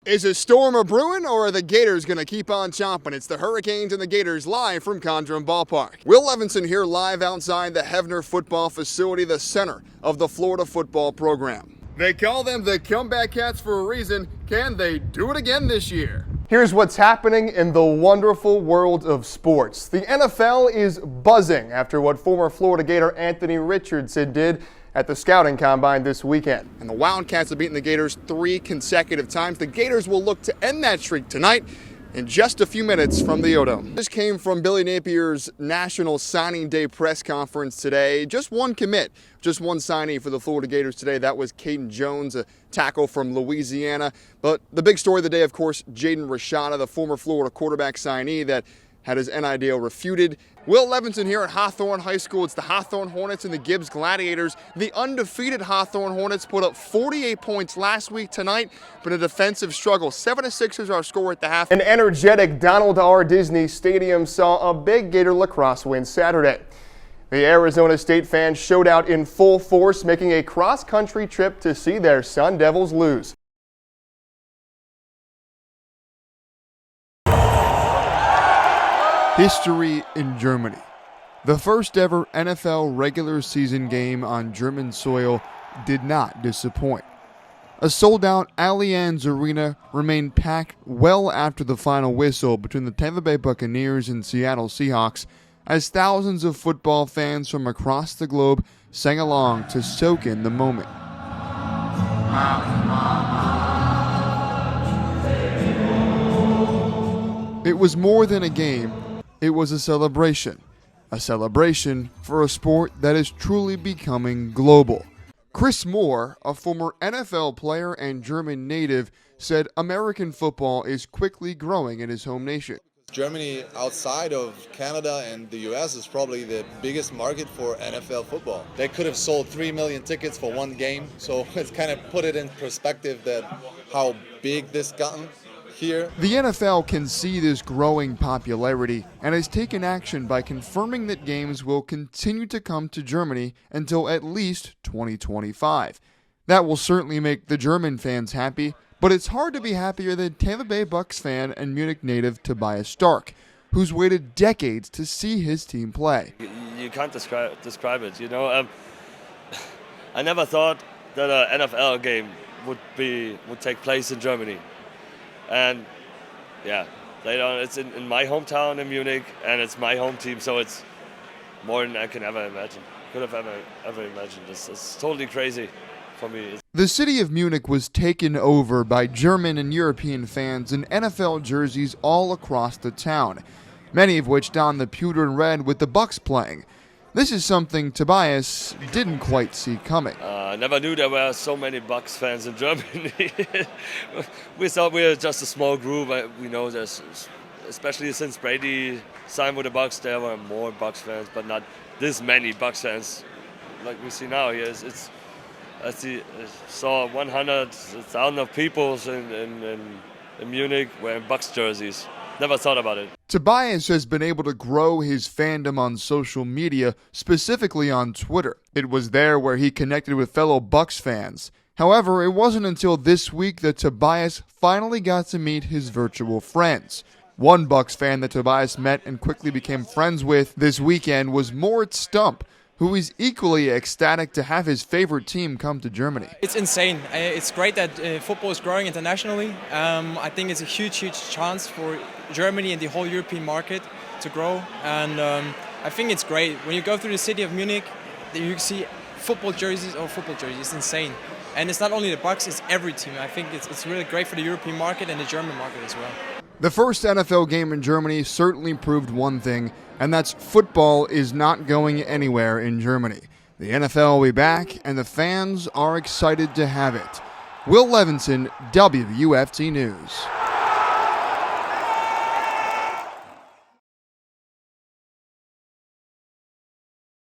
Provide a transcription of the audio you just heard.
Is a storm a brewing, or are the Gators going to keep on chomping? It's the Hurricanes and the Gators live from Condren Ballpark. Will Levenson here live outside the Hefner football facility, the center of the Florida football program. They call them the Comeback Cats for a reason. Can they do it again this year? Here's what's happening in the wonderful world of sports. The NFL is buzzing after what former Florida Gator Anthony Richardson did at the scouting combine this weekend. And the Wildcats have beaten the Gators 3 consecutive times. The Gators will look to end that streak tonight in just a few minutes from the O-Dome. This came from Billy Napier's National Signing Day press conference today. Just one commit, just one signee for the Florida Gators today. That was Caden Jones, a tackle from Louisiana. But the big story of the day, of course, Jaden Rashada, the former Florida quarterback signee that had his NIL refuted. Will Levenson here at Hawthorne High School. It's the Hawthorne Hornets and the Gibbs Gladiators. The undefeated Hawthorne Hornets put up 48 points last week. Tonight, but a defensive struggle. 7-6 is our score at the half. An energetic Donald R. Disney Stadium saw a big Gator lacrosse win Saturday. The Arizona State fans showed out in full force, making a cross-country trip to see their Sun Devils lose. History in Germany. The first ever NFL regular season game on German soil did not disappoint. A sold-out Allianz Arena remained packed well after the final whistle between the Tampa Bay Buccaneers and Seattle Seahawks, as thousands of football fans from across the globe sang along to soak in the moment. It was more than a game. It was a celebration for a sport that is truly becoming global. Chris Moore, a former NFL player and German native, said American football is quickly growing in his home nation. Germany, outside of Canada and the US, is probably the biggest market for NFL football. They could have sold 3 million tickets for one game, so it's kind of put it in perspective that how big this gotten here. The NFL can see this growing popularity and has taken action by confirming that games will continue to come to Germany until at least 2025. That will certainly make the German fans happy, but it's hard to be happier than Tampa Bay Bucks fan and Munich native Tobias Stark, who's waited decades to see his team play. You can't describe it, you know. I never thought that an NFL game would take place in Germany. And yeah, later on, it's in my hometown in Munich, and it's my home team, so it's more than I can ever imagine. Could have ever imagined. It's totally crazy for me. The city of Munich was taken over by German and European fans in NFL jerseys all across the town, many of which don the pewter and red with the Bucks playing. This is something Tobias didn't quite see coming. I never knew there were so many Bucks fans in Germany. We thought we were just a small group. We know there's, especially since Brady signed with the Bucks, there were more Bucks fans, but not this many Bucks fans like we see now. Here, I saw 100,000 of people in Munich wearing Bucks jerseys. Never thought about it. Tobias has been able to grow his fandom on social media, specifically on Twitter. It was there where he connected with fellow Bucks fans. However, it wasn't until this week that Tobias finally got to meet his virtual friends. One Bucks fan that Tobias met and quickly became friends with this weekend was Moritz Stump, who is equally ecstatic to have his favorite team come to Germany. It's insane. It's great that football is growing internationally. I think it's a huge chance for Germany and the whole European market to grow. And I think it's great. When you go through the city of Munich, you see football jerseys. It's insane. And it's not only the Bucks, it's every team. I think it's really great for the European market and the German market as well. The first NFL game in Germany certainly proved one thing, and that's football is not going anywhere in Germany. The NFL will be back, and the fans are excited to have it. Will Levenson, WFT News.